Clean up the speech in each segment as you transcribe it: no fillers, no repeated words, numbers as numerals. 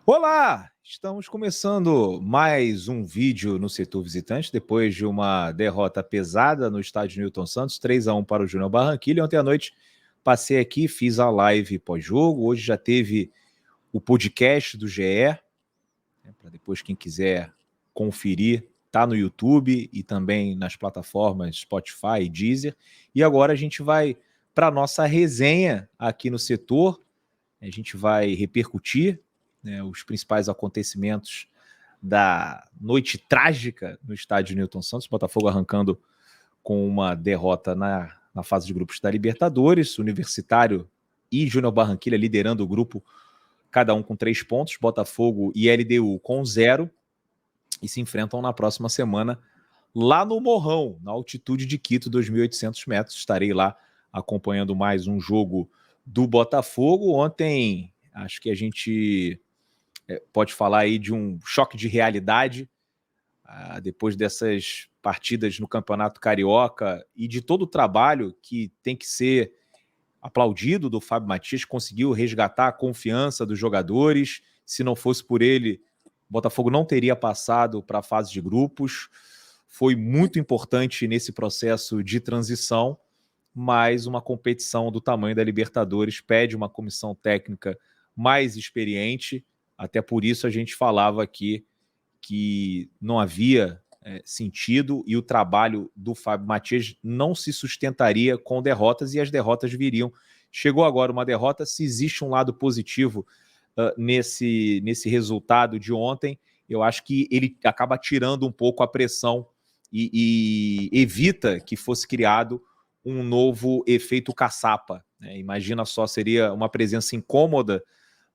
Olá! Estamos começando mais um vídeo no setor visitante, depois de uma derrota pesada no estádio Newton Santos, 3-1 para o Júnior Barranquilla. Ontem à noite passei aqui, fiz a live pós-jogo, hoje já teve o podcast do GE, para depois quem quiser conferir, tá no YouTube e também nas plataformas Spotify e Deezer. E agora a gente vai para a nossa resenha aqui no setor, a gente vai repercutir, né, os principais acontecimentos da noite trágica no estádio Newton Santos, Botafogo arrancando com uma derrota na fase de grupos da Libertadores, Universitário e Júnior Barranquilla liderando o grupo, cada um com 3 pontos, Botafogo e LDU com 0, e se enfrentam na próxima semana lá no Morrão, na altitude de Quito, 2.800 metros. Estarei lá acompanhando mais um jogo do Botafogo. Ontem, acho que a gente pode falar aí de um choque de realidade, depois dessas partidas no Campeonato Carioca e de todo o trabalho que tem que ser aplaudido do Fábio Matias, conseguiu resgatar a confiança dos jogadores. Se não fosse por ele, o Botafogo não teria passado para a fase de grupos. Foi muito importante nesse processo de transição, mas uma competição do tamanho da Libertadores pede uma comissão técnica mais experiente. Até por isso a gente falava aqui que não havia sentido e o trabalho do Fábio Matias não se sustentaria com derrotas, e as derrotas viriam. Chegou agora uma derrota. Se existe um lado positivo nesse resultado de ontem, eu acho que ele acaba tirando um pouco a pressão e evita que fosse criado um novo efeito caçapa, né? Imagina só, seria uma presença incômoda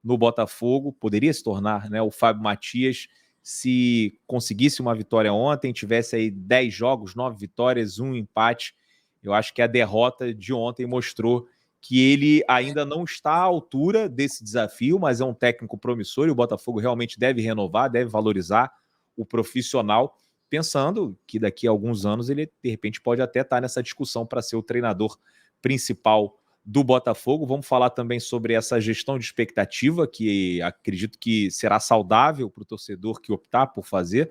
no Botafogo, poderia se tornar, né, o Fábio Matias, se conseguisse uma vitória ontem, tivesse aí 10 jogos, 9 vitórias, 1 empate. Eu acho que a derrota de ontem mostrou que ele ainda não está à altura desse desafio, mas é um técnico promissor e o Botafogo realmente deve renovar, deve valorizar o profissional, pensando que daqui a alguns anos ele, de repente, pode até estar nessa discussão para ser o treinador principal do Botafogo. Vamos falar também sobre essa gestão de expectativa, que acredito que será saudável para o torcedor que optar por fazer,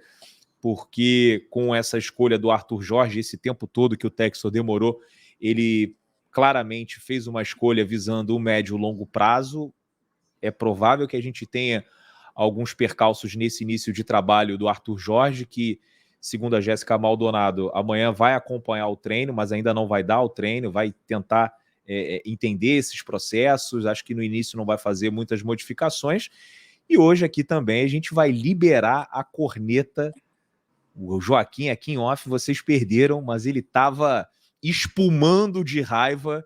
porque com essa escolha do Arthur Jorge, esse tempo todo que o Textor demorou, ele claramente fez uma escolha visando o médio e longo prazo. É provável que a gente tenha alguns percalços nesse início de trabalho do Arthur Jorge, que, segundo a Jéssica Maldonado, amanhã vai acompanhar o treino, mas ainda não vai dar o treino, vai tentar entender esses processos. Acho que no início não vai fazer muitas modificações. E hoje aqui também a gente vai liberar a corneta. O Joaquim aqui em off, vocês perderam, mas ele estava espumando de raiva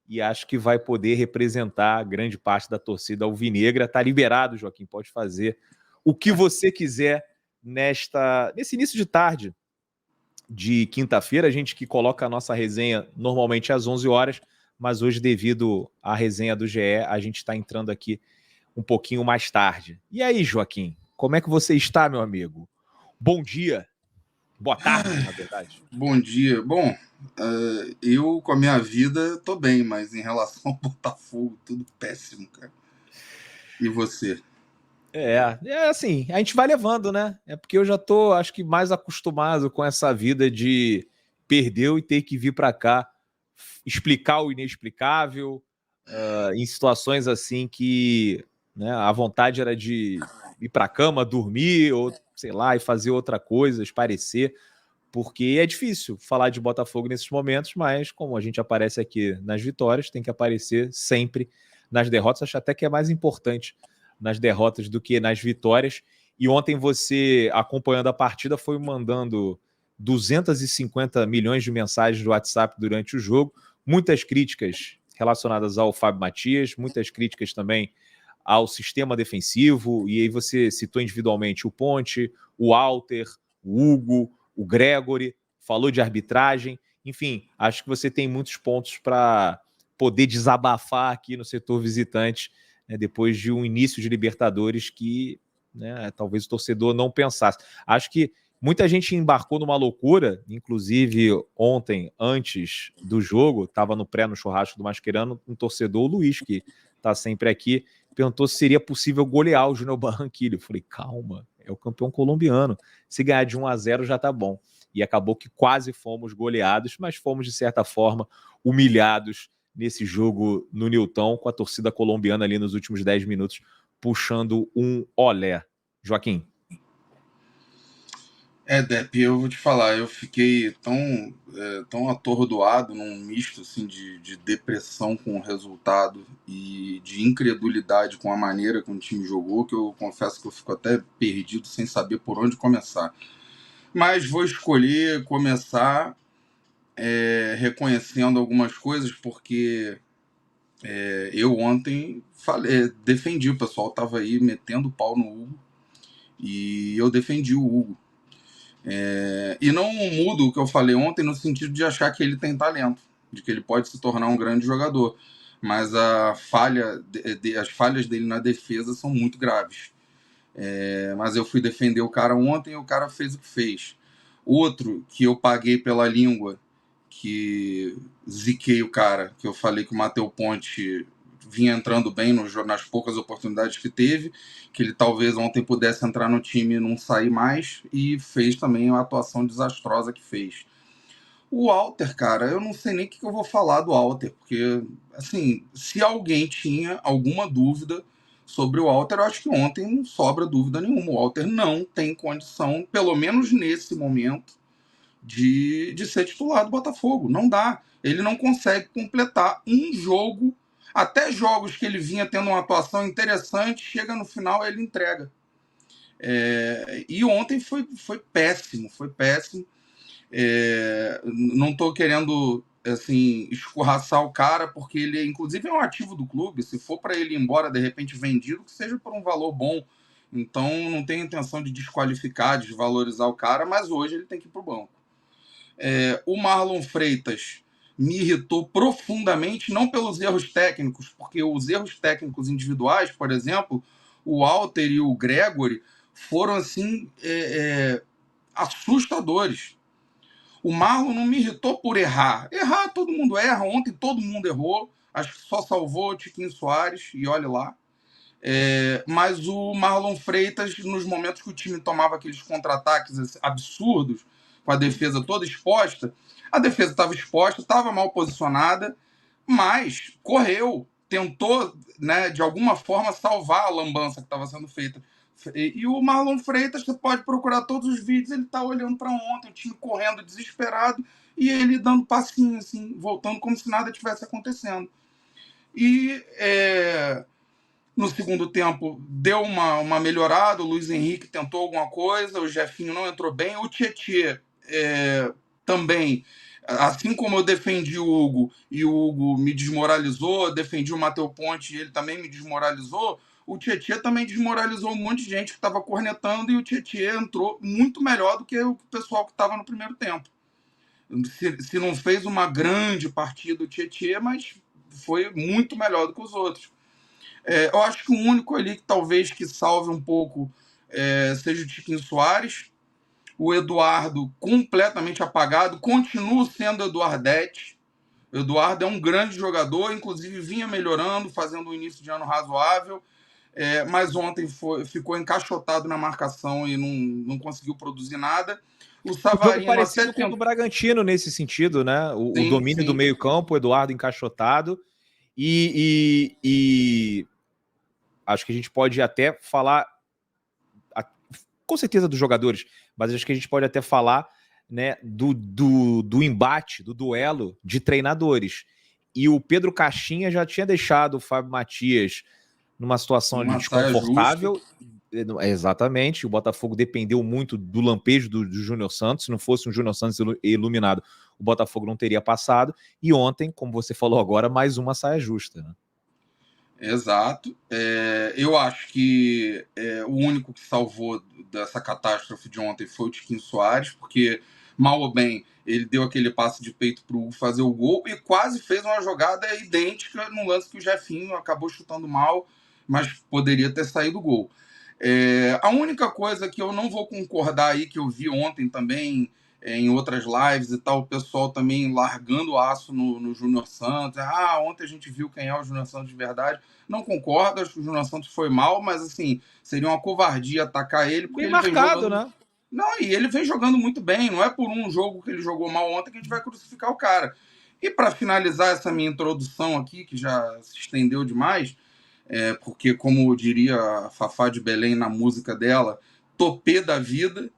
e acho que vai poder representar grande parte da torcida alvinegra. Está liberado, Joaquim, pode fazer o que você quiser nesse início de tarde de quinta-feira. A gente que coloca a nossa resenha normalmente às 11 horas, mas hoje, devido à resenha do GE, a gente está entrando aqui um pouquinho mais tarde. E aí, Joaquim, como é que você está, meu amigo? Bom dia. Boa tarde, na verdade. Bom dia. Bom, eu com a minha vida tô bem, mas em relação ao Botafogo, tudo péssimo, cara. E você? É assim, a gente vai levando, né? É porque eu já tô, acho que, mais acostumado com essa vida de perdeu e ter que vir para cá explicar o inexplicável, em situações assim que, né, a vontade era de ir para a cama, dormir, ou sei lá, e fazer outra coisa, esparecer, porque é difícil falar de Botafogo nesses momentos, mas como a gente aparece aqui nas vitórias, tem que aparecer sempre nas derrotas. Acho até que é mais importante nas derrotas do que nas vitórias. E ontem você, acompanhando a partida, foi mandando 250 milhões de mensagens do WhatsApp durante o jogo, muitas críticas relacionadas ao Fábio Matias, muitas críticas também ao sistema defensivo, e aí você citou individualmente o Ponte, o Alter, o Hugo, o Gregory, falou de arbitragem. Enfim, acho que você tem muitos pontos para poder desabafar aqui no setor visitante, né, depois de um início de Libertadores que, né, talvez o torcedor não pensasse. Acho que muita gente embarcou numa loucura, inclusive ontem, antes do jogo, estava no churrasco do Mascherano, um torcedor, o Luiz, que está sempre aqui, perguntou se seria possível golear o Júnior Barranquilla. Eu falei, calma, é o campeão colombiano. Se ganhar de 1-0 já tá bom. E acabou que quase fomos goleados, mas fomos, de certa forma, humilhados nesse jogo no Newton, com a torcida colombiana ali nos últimos 10 minutos, puxando um olé. Joaquim. Depp, eu vou te falar, eu fiquei tão atordoado num misto assim, de depressão com o resultado e de incredulidade com a maneira que o time jogou, que eu confesso que eu fico até perdido sem saber por onde começar. Mas vou escolher começar reconhecendo algumas coisas, porque eu ontem defendi, o pessoal estava aí metendo o pau no Hugo, e eu defendi o Hugo. E não mudo o que eu falei ontem no sentido de achar que ele tem talento, de que ele pode se tornar um grande jogador. Mas as falhas dele na defesa são muito graves. Mas eu fui defender o cara ontem e o cara fez o que fez. Outro que eu paguei pela língua, que ziquei o cara, que eu falei que o Matheus Ponte vinha entrando bem nas poucas oportunidades que teve, que ele talvez ontem pudesse entrar no time e não sair mais, e fez também uma atuação desastrosa que fez. O Walter, cara, eu não sei nem o que eu vou falar do Walter, porque, assim, se alguém tinha alguma dúvida sobre o Walter, eu acho que ontem não sobra dúvida nenhuma. O Walter não tem condição, pelo menos nesse momento, de ser titular do Botafogo. Não dá. Ele não consegue completar um jogo. Até jogos que ele vinha tendo uma atuação interessante, chega no final ele entrega. E ontem foi péssimo, foi péssimo. Não estou querendo assim escorraçar o cara, porque ele inclusive é um ativo do clube. Se for para ele ir embora de repente vendido, que seja por um valor bom. Então não tenho intenção de desqualificar, desvalorizar o cara, mas hoje ele tem que ir para o banco. O Marlon Freitas me irritou profundamente, não pelos erros técnicos, porque os erros técnicos individuais, por exemplo, o Walter e o Gregory foram assim assustadores. O Marlon não me irritou por errar. Errar, todo mundo erra. Ontem todo mundo errou. Acho que só salvou o Tiquinho Soares, e olha lá. Mas o Marlon Freitas, nos momentos que o time tomava aqueles contra-ataques absurdos, com a defesa toda exposta, a defesa estava exposta, estava mal posicionada, mas correu, tentou, né, de alguma forma salvar a lambança que estava sendo feita. E o Marlon Freitas, você pode procurar todos os vídeos, ele está olhando para ontem, o time correndo desesperado e ele dando passinho, assim, voltando como se nada tivesse acontecendo. E no segundo tempo deu uma melhorada, o Luiz Henrique tentou alguma coisa, o Jefinho não entrou bem, o Tietê também, assim como eu defendi o Hugo e o Hugo me desmoralizou, defendi o Matheus Ponte e ele também me desmoralizou, o Tietê também desmoralizou um monte de gente que estava cornetando, e o Tietê entrou muito melhor do que o pessoal que estava no primeiro tempo. Se não fez uma grande partida o Tietê, mas foi muito melhor do que os outros. Eu acho que o único ali que talvez que salve um pouco seja o Tiquinho Soares. O Eduardo completamente apagado, continua sendo Eduardete. O Eduardo é um grande jogador, inclusive vinha melhorando, fazendo um início de ano razoável, mas ontem ficou encaixotado na marcação e não conseguiu produzir nada. O Jogo Savarino parecido até com o do Bragantino nesse sentido, né? O sim, domínio do sim. meio-campo, o Eduardo encaixotado. E acho que a gente pode até falar, com certeza, dos jogadores, mas acho que a gente pode até falar, né, do embate, do duelo de treinadores. E o Pedro Caixinha já tinha deixado o Fábio Matias numa situação ali Uma saia desconfortável. justa. Exatamente, o Botafogo dependeu muito do lampejo do Júnior Santos. Se não fosse um Júnior Santos iluminado, o Botafogo não teria passado. E ontem, como você falou agora, mais uma saia justa, né? Exato. Eu acho que o único que salvou dessa catástrofe de ontem foi o Tiquinho Soares, porque, mal ou bem, ele deu aquele passe de peito para o fazer o gol e quase fez uma jogada idêntica no lance que o Jefinho acabou chutando mal, mas poderia ter saído o gol. A única coisa que eu não vou concordar aí, que eu vi ontem também, em outras lives e tal, o pessoal também largando o aço no Júnior Santos. Ontem a gente viu quem é o Júnior Santos de verdade. Não concordo, acho que o Júnior Santos foi mal, mas assim, seria uma covardia atacar ele, porque Bem ele vem marcado, jogando. né? Não, e ele vem jogando muito bem. Não é por um jogo que ele jogou mal ontem que a gente vai crucificar o cara. E para finalizar essa minha introdução aqui, que já se estendeu demais, porque, como diria a Fafá de Belém na música dela, topê da vida,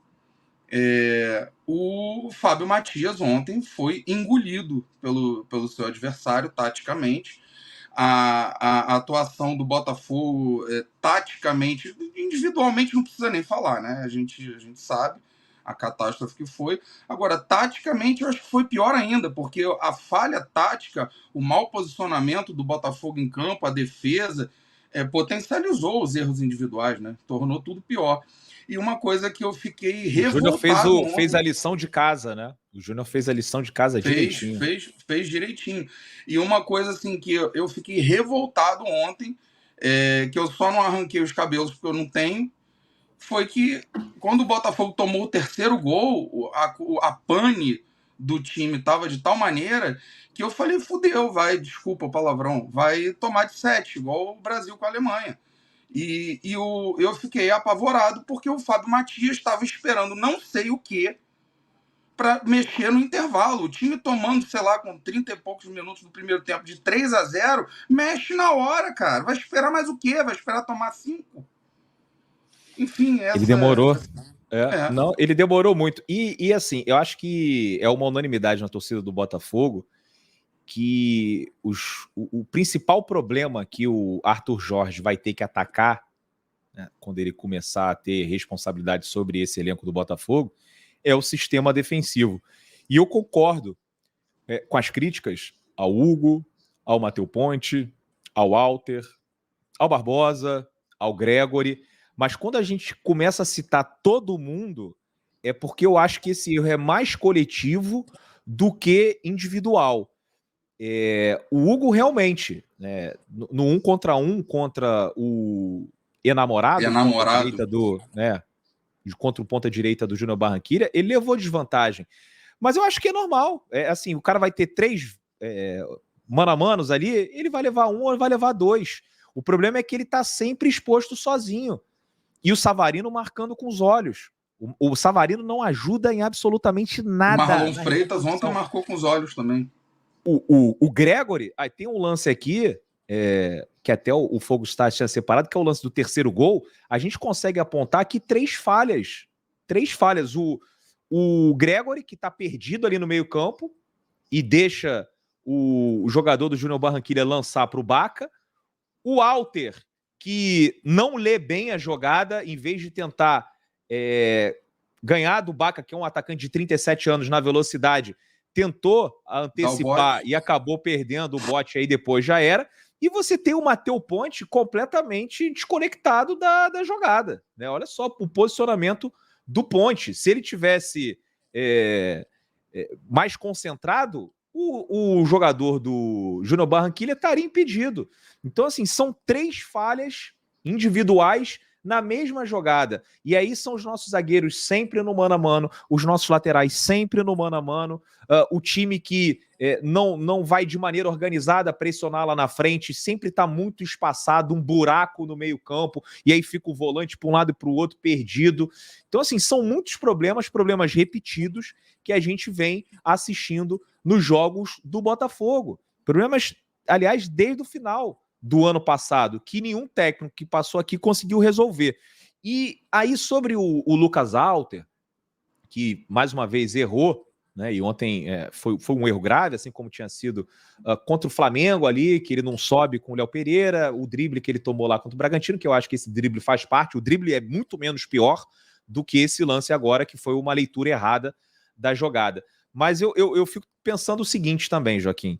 o Fábio Matias ontem foi engolido pelo seu adversário taticamente. A atuação do Botafogo, taticamente, individualmente não precisa nem falar, né? A gente sabe a catástrofe que foi. Agora, taticamente, eu acho que foi pior ainda, porque a falha tática, o mau posicionamento do Botafogo em campo, a defesa, potencializou os erros individuais, né? Tornou tudo pior. E uma coisa que eu fiquei O Júnior revoltado fez a ontem. lição de casa, né? O Júnior fez a lição de casa direitinho. Fez direitinho. E uma coisa assim que eu fiquei revoltado ontem, que eu só não arranquei os cabelos porque eu não tenho, foi que quando o Botafogo tomou o terceiro gol, a pane do time estava de tal maneira que eu falei, fudeu, desculpa o palavrão, vai tomar de 7, igual o Brasil com a Alemanha. Eu fiquei apavorado porque o Fábio Matias estava esperando não sei o que para mexer no intervalo. O time tomando, sei lá, com 30 e poucos minutos do primeiro tempo, de 3-0, mexe na hora, cara. Vai esperar mais o quê? Vai esperar tomar 5? Enfim, Ele demorou. É. Não, ele demorou muito. E assim, eu acho que é uma unanimidade na torcida do Botafogo que o principal problema que o Arthur Jorge vai ter que atacar, né, quando ele começar a ter responsabilidade sobre esse elenco do Botafogo, é o sistema defensivo. E eu concordo com as críticas ao Hugo, ao Matheus Ponte, ao Walter, ao Barbosa, ao Gregory, mas quando a gente começa a citar todo mundo, é porque eu acho que esse erro é mais coletivo do que individual. O Hugo realmente, né, no 1 contra 1 contra o enamorado, ponta direita contra o ponta direita do Júnior Barranquilla, ele levou desvantagem. Mas eu acho que é normal. Assim, o cara vai ter 3 mano a manos ali, ele vai levar 1 ou vai levar 2. O problema é que ele tá sempre exposto sozinho. E o Savarino marcando com os olhos. O Savarino não ajuda em absolutamente nada. O Marlon Freitas ontem marcou com os olhos também. O Gregory, tem um lance aqui, que até o Fogo está tinha separado, que é o lance do terceiro gol. A gente consegue apontar aqui 3 falhas. 3 falhas. O Gregory, que está perdido ali no meio-campo e deixa o jogador do Júnior Barranquilla lançar para o Baca. O Walter, que não lê bem a jogada, em vez de tentar ganhar do Baca, que é um atacante de 37 anos na velocidade, tentou antecipar e acabou perdendo o bote, aí depois já era. E você tem o Matheus Ponte completamente desconectado da jogada, né? Olha só o posicionamento do Ponte. Se ele tivesse mais concentrado, o jogador do Júnior Barranquilla estaria impedido. Então, assim, são 3 falhas individuais na mesma jogada. E aí são os nossos zagueiros sempre no mano a mano, os nossos laterais sempre no mano a mano, o time que não vai de maneira organizada pressionar lá na frente, sempre está muito espaçado, um buraco no meio campo, e aí fica o volante para um lado e para o outro perdido. Então, assim, são muitos problemas repetidos que a gente vem assistindo nos jogos do Botafogo. Problemas, aliás, desde o final do ano passado, que nenhum técnico que passou aqui conseguiu resolver. E aí, sobre o Lucas Walter, que mais uma vez errou, né? E ontem foi um erro grave, assim como tinha sido contra o Flamengo ali, que ele não sobe com o Léo Pereira, o drible que ele tomou lá contra o Bragantino, que eu acho que esse drible faz parte, o drible é muito menos pior do que esse lance agora, que foi uma leitura errada da jogada. Mas eu fico pensando o seguinte também, Joaquim,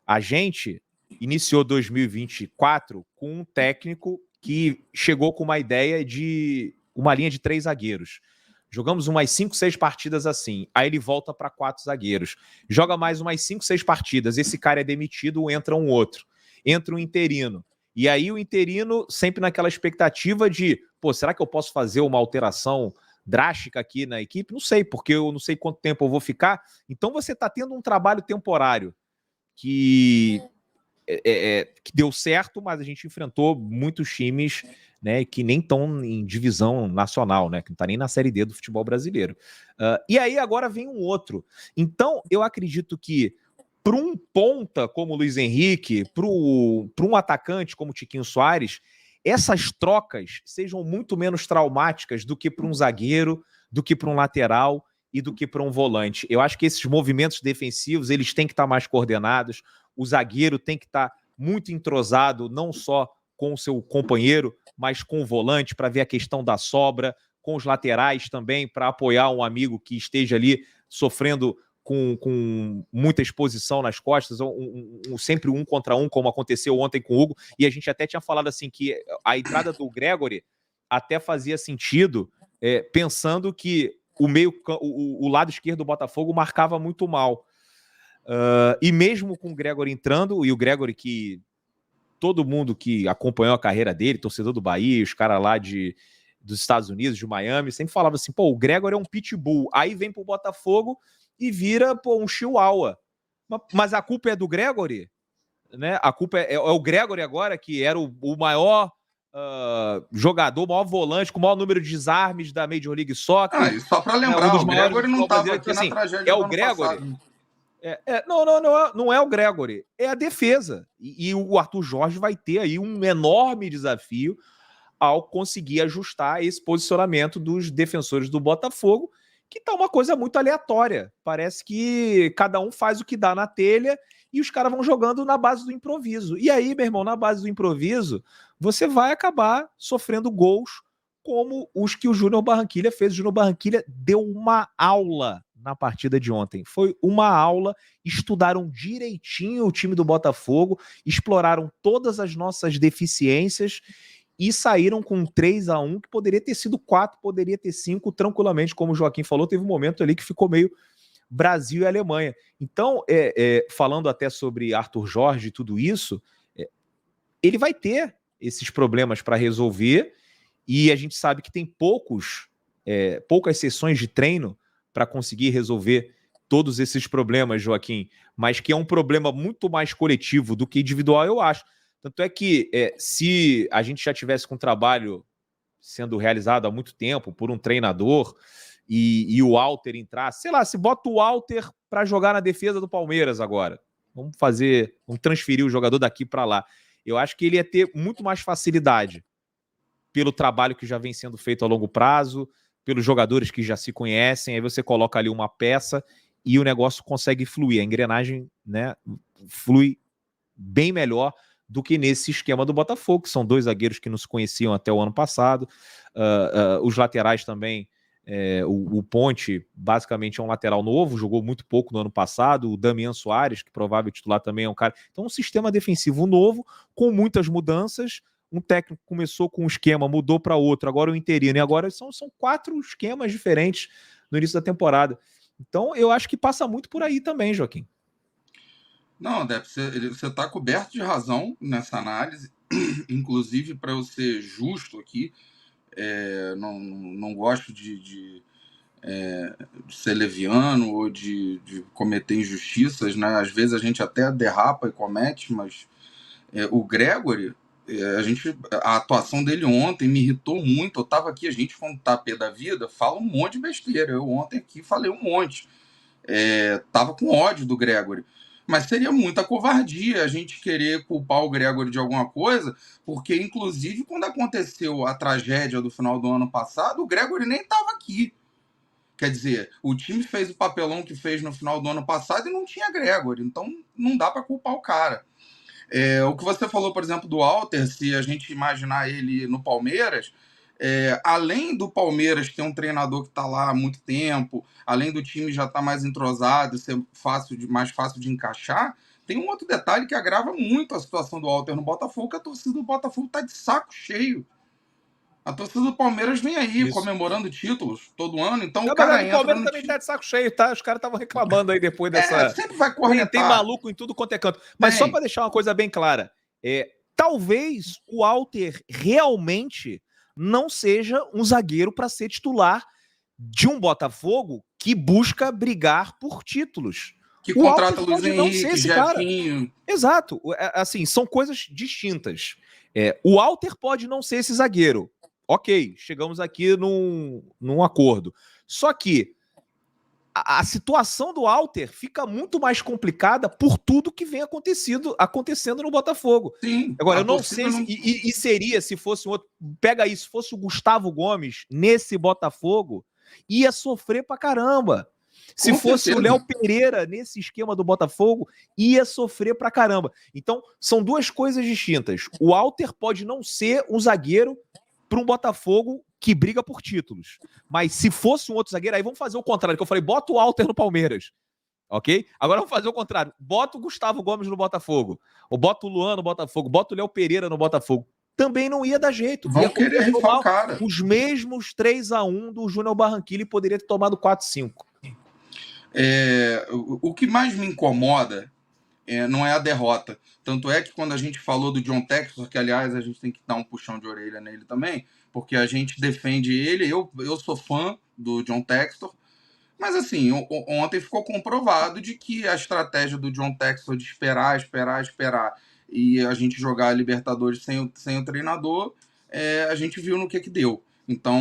a gente iniciou 2024 com um técnico que chegou com uma ideia de uma linha de 3 zagueiros. Jogamos umas 5, 6 partidas assim. Aí ele volta para 4 zagueiros. Joga mais umas 5, 6 partidas. Esse cara é demitido, entra um outro. Entra um interino. E aí o interino sempre naquela expectativa de, será que eu posso fazer uma alteração drástica aqui na equipe? Não sei, porque eu não sei quanto tempo eu vou ficar. Então você está tendo um trabalho temporário que deu certo, mas a gente enfrentou muitos times, né, que nem estão em divisão nacional, né, que não está nem na Série D do futebol brasileiro. E aí agora vem um outro. Então eu acredito que para um ponta como o Luiz Henrique, para um atacante como o Tiquinho Soares, essas trocas sejam muito menos traumáticas do que para um zagueiro, do que para um lateral e do que para um volante. Eu acho que esses movimentos defensivos eles têm que estar mais coordenados. O zagueiro tem que estar muito entrosado, não só com o seu companheiro, mas com o volante para ver a questão da sobra, com os laterais também para apoiar um amigo que esteja ali sofrendo com muita exposição nas costas, sempre um contra um, como aconteceu ontem com o Hugo, e a gente até tinha falado assim que a entrada do Gregory até fazia sentido, pensando que o lado esquerdo do Botafogo marcava muito mal. E mesmo com o Gregory entrando, e o Gregory que todo mundo que acompanhou a carreira dele, torcedor do Bahia, os caras lá dos Estados Unidos, de Miami, sempre falava assim, pô, o Gregory é um pitbull. Aí vem pro Botafogo e vira, pô, um chihuahua. Mas a culpa é do Gregory, né? A culpa é o Gregory agora, que era o maior jogador, o maior volante, com o maior número de desarmes da Major League Soccer. E só para lembrar, um dos o maiores Gregory do não futebol estava brasileiro. aqui Então, na assim, tragédia do ano Gregory. passado. Não é o Gregory, é a defesa. E o Arthur Jorge vai ter aí um enorme desafio ao conseguir ajustar esse posicionamento dos defensores do Botafogo, que tá uma coisa muito aleatória. Parece que cada um faz o que dá na telha e os caras vão jogando na base do improviso. E aí, meu irmão, na base do improviso, você vai acabar sofrendo gols como os que o Júnior Barranquilla fez. O Júnior Barranquilla deu uma aula na partida de ontem. Foi uma aula, estudaram direitinho o time do Botafogo, exploraram todas as nossas deficiências e saíram com 3-1, que poderia ter sido 4, poderia ter 5, tranquilamente, como o Joaquim falou, teve um momento ali que ficou meio Brasil e Alemanha. Então, falando até sobre Arthur Jorge e tudo isso, ele vai ter esses problemas para resolver, e a gente sabe que tem poucas sessões de treino para conseguir resolver todos esses problemas, Joaquim, mas que é um problema muito mais coletivo do que individual, eu acho. Tanto é que se a gente já tivesse com um trabalho sendo realizado há muito tempo por um treinador e o Walter entrar, sei lá, se bota o Walter para jogar na defesa do Palmeiras agora, vamos transferir o jogador daqui para lá. Eu acho que ele ia ter muito mais facilidade pelo trabalho que já vem sendo feito a longo prazo, pelos jogadores que já se conhecem, aí você coloca ali uma peça e o negócio consegue fluir, a engrenagem, né, flui bem melhor do que nesse esquema do Botafogo, que são 2 zagueiros que não se conheciam até o ano passado, os laterais também, o Ponte basicamente é um lateral novo, jogou muito pouco no ano passado, o Damian Soares, que provável titular também é um cara, então um sistema defensivo novo, com muitas mudanças, um técnico começou com um esquema, mudou para outro, agora o interino, e agora são 4 esquemas diferentes no início da temporada. Então eu acho que passa muito por aí também, Joaquim. Não, Depp, você está coberto de razão nessa análise. Inclusive, para eu ser justo aqui, não gosto de ser leviano ou de cometer injustiças, né? Às vezes a gente até derrapa e comete, mas o Gregory, a atuação dele ontem me irritou muito. Eu estava aqui, a gente, quando tá pé da vida, fala um monte de besteira. Eu ontem aqui falei um monte. Tava com ódio do Gregory. Mas seria muita covardia a gente querer culpar o Gregory de alguma coisa, porque, inclusive, quando aconteceu a tragédia do final do ano passado, o Gregory nem estava aqui. Quer dizer, o time fez o papelão que fez no final do ano passado e não tinha Gregory. Então, não dá para culpar o cara. O que você falou, por exemplo, do Walter, se a gente imaginar ele no Palmeiras, além do Palmeiras ter um treinador que está lá há muito tempo, além do time já estar mais entrosado, ser mais fácil de encaixar, tem um outro detalhe que agrava muito a situação do Walter no Botafogo, que a torcida do Botafogo está de saco cheio. A torcida do Palmeiras vem aí comemorando títulos todo ano, então o cara entra. O Palmeiras também tá de saco cheio, tá? Os caras estavam reclamando aí depois dessa. Sempre vai cornetar. Tem maluco em tudo quanto é canto. Mas só para deixar uma coisa bem clara, talvez o Walter realmente não seja um zagueiro para ser titular de um Botafogo que busca brigar por títulos. Que O contrata Walter Luiz pode não ser Henrique, esse cara. Jefinho. Exato. Assim, são coisas distintas. O Walter pode não ser esse zagueiro. Ok, chegamos aqui num acordo. Só que a situação do Walter fica muito mais complicada por tudo que vem acontecendo no Botafogo. Sim, Agora, a eu não torcida sei não... e seria, se fosse um outro... Pega isso, se fosse o Gustavo Gomes nesse Botafogo, ia sofrer pra caramba. Se Com fosse o certeza. Léo Pereira nesse esquema do Botafogo, ia sofrer pra caramba. Então, são duas coisas distintas. O Walter pode não ser um zagueiro para um Botafogo que briga por títulos. Mas se fosse um outro zagueiro, aí vamos fazer o contrário, que eu falei, bota o Walter no Palmeiras. Ok? Agora vamos fazer o contrário. Bota o Gustavo Gomes no Botafogo. Ou bota o Luan no Botafogo. Bota o Léo Pereira no Botafogo. Também não ia dar jeito. Vão querer rifar o cara. Os mesmos 3-1 do Júnior Barranquilla e poderia ter tomado 4-5. O que mais me incomoda não é a derrota. Tanto é que quando a gente falou do John Textor, que aliás a gente tem que dar um puxão de orelha nele também, porque a gente defende ele, eu sou fã do John Textor, mas assim, ontem ficou comprovado de que a estratégia do John Textor de esperar e a gente jogar a Libertadores sem o treinador, a gente viu no que deu. Então,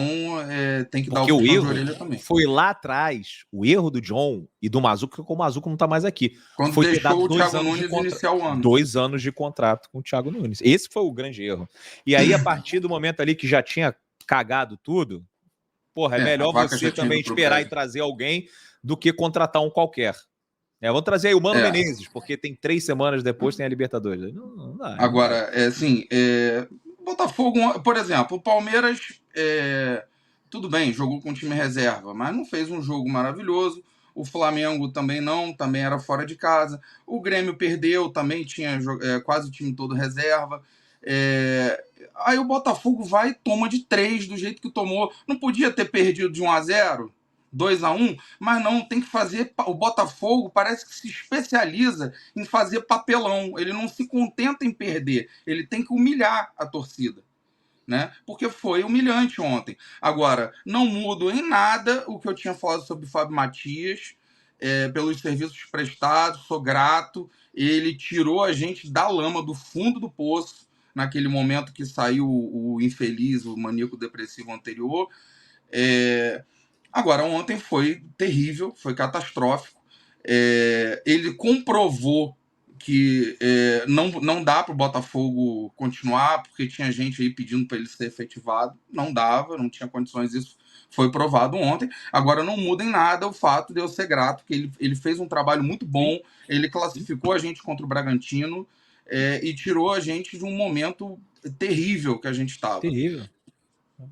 tem que porque dar o puxão erro de orelha também. Foi lá atrás, o erro do John e do Mazuco, porque o Mazuco não tá mais aqui. Quando foi deixou o Thiago Nunes iniciar o ano. 2 anos de contrato com o Thiago Nunes. Esse foi o grande erro. E aí, a partir do momento ali que já tinha cagado tudo, porra, é melhor você também esperar e trazer alguém do que contratar um qualquer. Vamos trazer aí o Mano Menezes, porque tem 3 semanas depois tem a Libertadores. Não dá, agora, assim, Botafogo, por exemplo, o Palmeiras, tudo bem, jogou com time reserva, mas não fez um jogo maravilhoso. O Flamengo também não, também era fora de casa. O Grêmio perdeu, também tinha quase o time todo reserva. Aí o Botafogo vai e toma de 3 do jeito que tomou. Não podia ter perdido de 1-0, 2-1, mas não, tem que fazer. O Botafogo parece que se especializa em fazer papelão. Ele não se contenta em perder, ele tem que humilhar a torcida. Né? Porque foi humilhante ontem. Agora, não mudo em nada o que eu tinha falado sobre o Fábio Matias, pelos serviços prestados, sou grato. Ele tirou a gente da lama, do fundo do poço, naquele momento que saiu o infeliz, o maníaco depressivo anterior. Agora, ontem foi terrível, foi catastrófico. Ele comprovou que não dá para o Botafogo continuar, porque tinha gente aí pedindo para ele ser efetivado. Não dava, não tinha condições, isso foi provado ontem. Agora, não muda em nada o fato de eu ser grato, que ele fez um trabalho muito bom, ele classificou a gente contra o Bragantino e tirou a gente de um momento terrível que a gente estava. Terrível.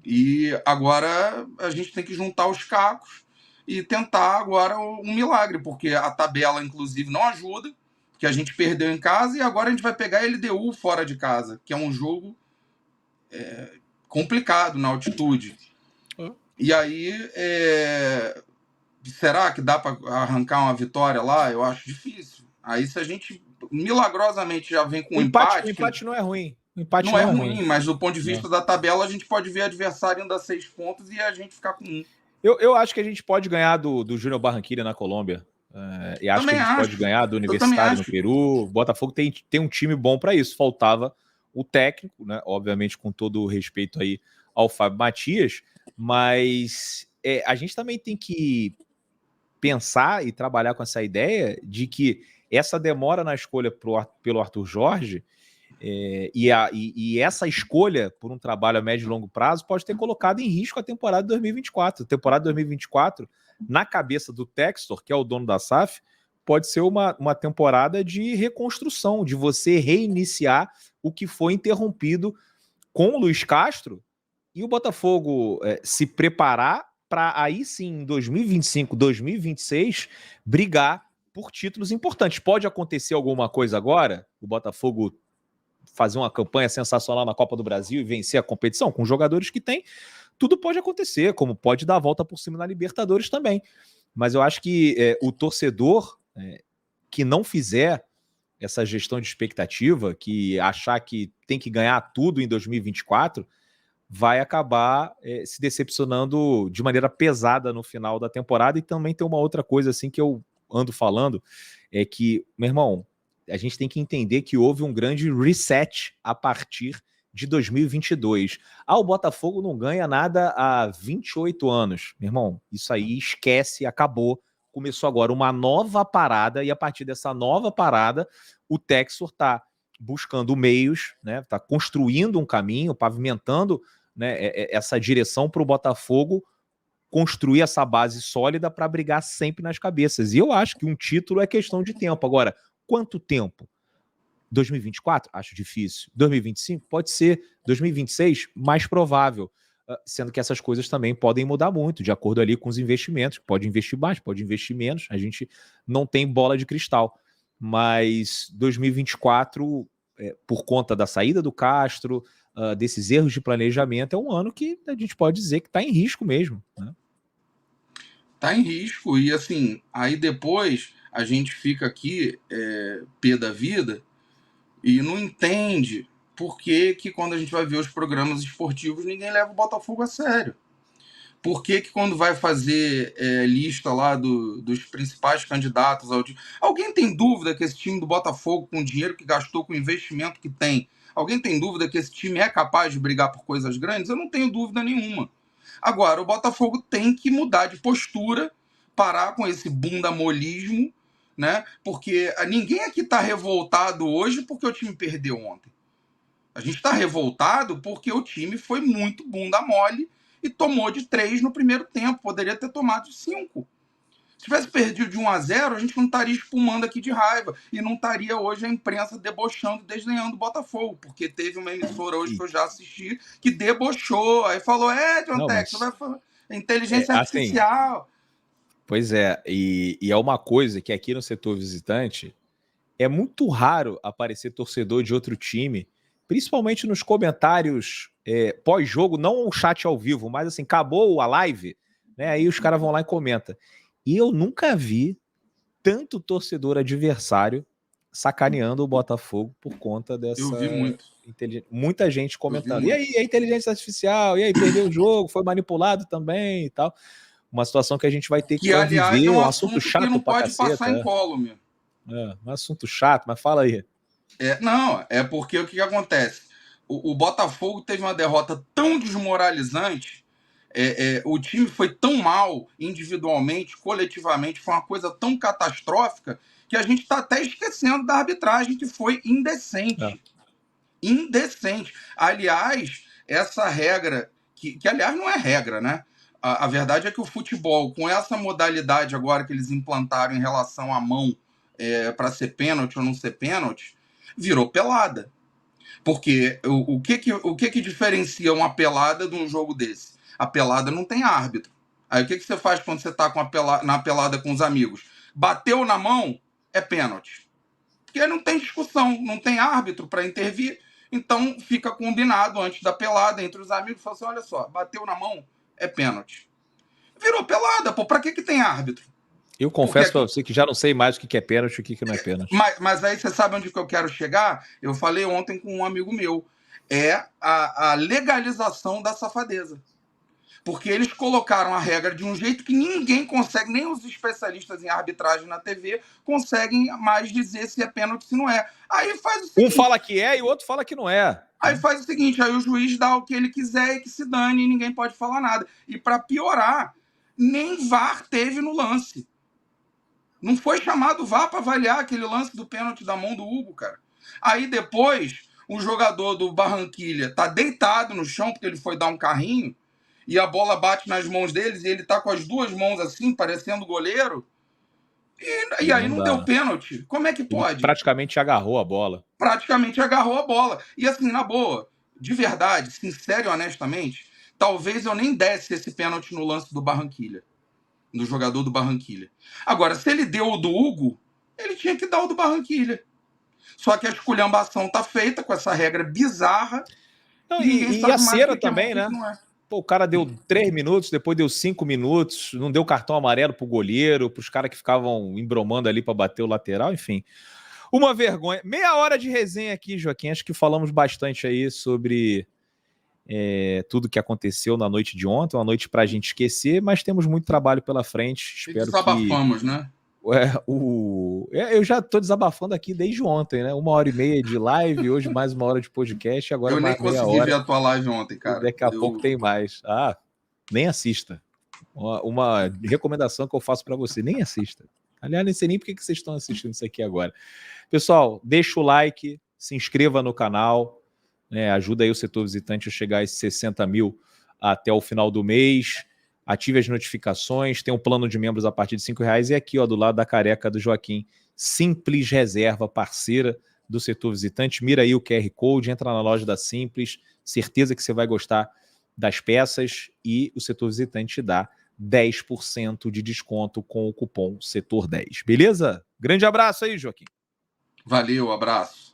E agora a gente tem que juntar os cacos e tentar agora um milagre, porque a tabela, inclusive, não ajuda, que a gente perdeu em casa e agora a gente vai pegar a LDU fora de casa, que é um jogo complicado na altitude. E aí, será que dá para arrancar uma vitória lá? Eu acho difícil. Aí se a gente milagrosamente já vem com um empate... O empate não é ruim. O empate não é ruim, mas do ponto de vista da tabela, a gente pode ver adversário ainda 6 pontos e a gente ficar com 1. Eu acho que a gente pode ganhar do Júnior Barranquilla na Colômbia. E acho que a gente pode ganhar do Universitário no Peru. O Botafogo tem um time bom para isso. Faltava o técnico, né? Obviamente, com todo o respeito aí ao Fábio Matias, mas a gente também tem que pensar e trabalhar com essa ideia de que essa demora na escolha pelo Arthur Jorge e essa escolha por um trabalho a médio e longo prazo pode ter colocado em risco a temporada de 2024. A temporada de 2024, na cabeça do Textor, que é o dono da SAF, pode ser uma temporada de reconstrução, de você reiniciar o que foi interrompido com o Luiz Castro e o Botafogo se preparar para aí sim, em 2025, 2026, brigar por títulos importantes. Pode acontecer alguma coisa agora? O Botafogo fazer uma campanha sensacional na Copa do Brasil e vencer a competição com os jogadores que tem, tudo pode acontecer, como pode dar a volta por cima na Libertadores também. Mas eu acho que o torcedor que não fizer essa gestão de expectativa, que achar que tem que ganhar tudo em 2024, vai acabar se decepcionando de maneira pesada no final da temporada. E também tem uma outra coisa assim que eu ando falando, é que, meu irmão, a gente tem que entender que houve um grande reset a partir de 2022. O Botafogo não ganha nada há 28 anos. Meu irmão, isso aí esquece, acabou. Começou agora uma nova parada e a partir dessa nova parada, o Textor está buscando meios, né? Está construindo um caminho, pavimentando, né, essa direção para o Botafogo construir essa base sólida para brigar sempre nas cabeças. E eu acho que um título é questão de tempo. Agora, quanto tempo? 2024? Acho difícil. 2025? Pode ser. 2026? Mais provável. Sendo que essas coisas também podem mudar muito, de acordo ali com os investimentos. Pode investir mais, pode investir menos. A gente não tem bola de cristal. Mas 2024, por conta da saída do Castro, desses erros de planejamento, é um ano que a gente pode dizer que está em risco mesmo, né? Tá em risco. E assim, aí depois a gente fica aqui pé da vida e não entende por que quando a gente vai ver os programas esportivos ninguém leva o Botafogo a sério. Por que quando vai fazer lista lá dos principais candidatos ao time... Alguém tem dúvida que esse time do Botafogo, com o dinheiro que gastou, com o investimento que tem, alguém tem dúvida que esse time é capaz de brigar por coisas grandes? Eu não tenho dúvida nenhuma. Agora, o Botafogo tem que mudar de postura, parar com esse bundamolismo, né? Porque ninguém aqui está revoltado hoje porque o time perdeu ontem. A gente está revoltado porque o time foi muito bunda mole e tomou de 3 no primeiro tempo. Poderia ter tomado de 5. Se tivesse perdido de 1-0, a gente não estaria espumando aqui de raiva. E não estaria hoje a imprensa debochando, desdenhando o Botafogo. Porque teve uma emissora hoje que eu já assisti que debochou. Aí falou, John Tex, você vai falar inteligência artificial. Assim, pois é, e é uma coisa que aqui no setor visitante é muito raro aparecer torcedor de outro time, principalmente nos comentários pós-jogo, não o chat ao vivo, mas assim, acabou a live, né? Aí os caras vão lá e comentam. E eu nunca vi tanto torcedor adversário sacaneando o Botafogo por conta dessa... Eu vi muito. Muita gente comentando. E aí, a inteligência artificial? E aí, perdeu o jogo? Foi manipulado também e tal. Uma situação que a gente vai ter que conviver. Aliás, é um assunto chato que não pra pode caceta, passar incólume. Um assunto chato, mas fala aí. Não, é porque o que acontece? O Botafogo teve uma derrota tão desmoralizante, o time foi tão mal individualmente, coletivamente, foi uma coisa tão catastrófica que a gente está até esquecendo da arbitragem, que foi indecente. Indecente. Aliás, essa regra, que aliás não é regra, né? A verdade é que o futebol, com essa modalidade agora que eles implantaram em relação à mão para ser pênalti ou não ser pênalti, virou pelada. Porque o que diferencia uma pelada de um jogo desse? A pelada não tem árbitro. Aí o que você faz quando você está na pelada com os amigos? Bateu na mão, é pênalti. Porque não tem discussão, não tem árbitro para intervir. Então fica combinado antes da pelada entre os amigos. Fala assim, olha só, bateu na mão, é pênalti. Virou pelada, pô. Pra que tem árbitro? Eu confesso para você que já não sei mais o que é pênalti e o que não é pênalti. Mas aí você sabe onde que eu quero chegar? Eu falei ontem com um amigo meu. É a legalização da safadeza. Porque eles colocaram a regra de um jeito que ninguém consegue, nem os especialistas em arbitragem na TV, conseguem mais dizer se é pênalti ou se não é. Aí faz o seguinte... Um fala que é e o outro fala que não é. Aí faz o seguinte, aí o juiz dá o que ele quiser e que se dane e ninguém pode falar nada. E para piorar, nem VAR teve no lance. Não foi chamado VAR para avaliar aquele lance do pênalti da mão do Hugo, cara. Aí depois, o jogador do Barranquilla tá deitado no chão porque ele foi dar um carrinho e a bola bate nas mãos deles e ele tá com as duas mãos assim, parecendo goleiro. E aí não deu pênalti. Como é que pode? Ele praticamente agarrou a bola. Praticamente agarrou a bola. E assim, na boa, de verdade, sincero e honestamente, talvez eu nem desse esse pênalti no lance do Barranquilla. Do jogador do Barranquilla. Agora, se ele deu o do Hugo, ele tinha que dar o do Barranquilla. Só que a esculhambação tá feita com essa regra bizarra. Não, e a cera também, né? Pô, o cara deu 3 minutos, depois deu 5 minutos, não deu cartão amarelo pro goleiro, pros caras que ficavam embromando ali para bater o lateral, enfim. Uma vergonha. Meia hora de resenha aqui, Joaquim. Acho que falamos bastante aí sobre tudo que aconteceu na noite de ontem, uma noite para a gente esquecer, mas temos muito trabalho pela frente. E Espero desabafamos, né? Eu já estou desabafando aqui desde ontem, né? 1h30 de live, hoje mais 1 hora de podcast, agora Eu nem mais meia consegui ver hora a tua live ontem, e cara. daqui a pouco tem mais. Nem assista. Uma recomendação que eu faço para você, nem assista. Aliás, nem sei nem por que vocês estão assistindo isso aqui agora. Pessoal, deixa o like, se inscreva no canal, né? Ajuda aí o Setor Visitante a chegar a esses 60 mil até o final do mês. Ative as notificações, tem um plano de membros a partir de R$5. E aqui, ó, do lado da careca do Joaquim, Simples Reserva, parceira do Setor Visitante. Mira aí o QR Code, entra na loja da Simples, certeza que você vai gostar das peças e o Setor Visitante te dá 10% de desconto com o cupom Setor10. Beleza? Grande abraço aí, Joaquim. Valeu, abraço.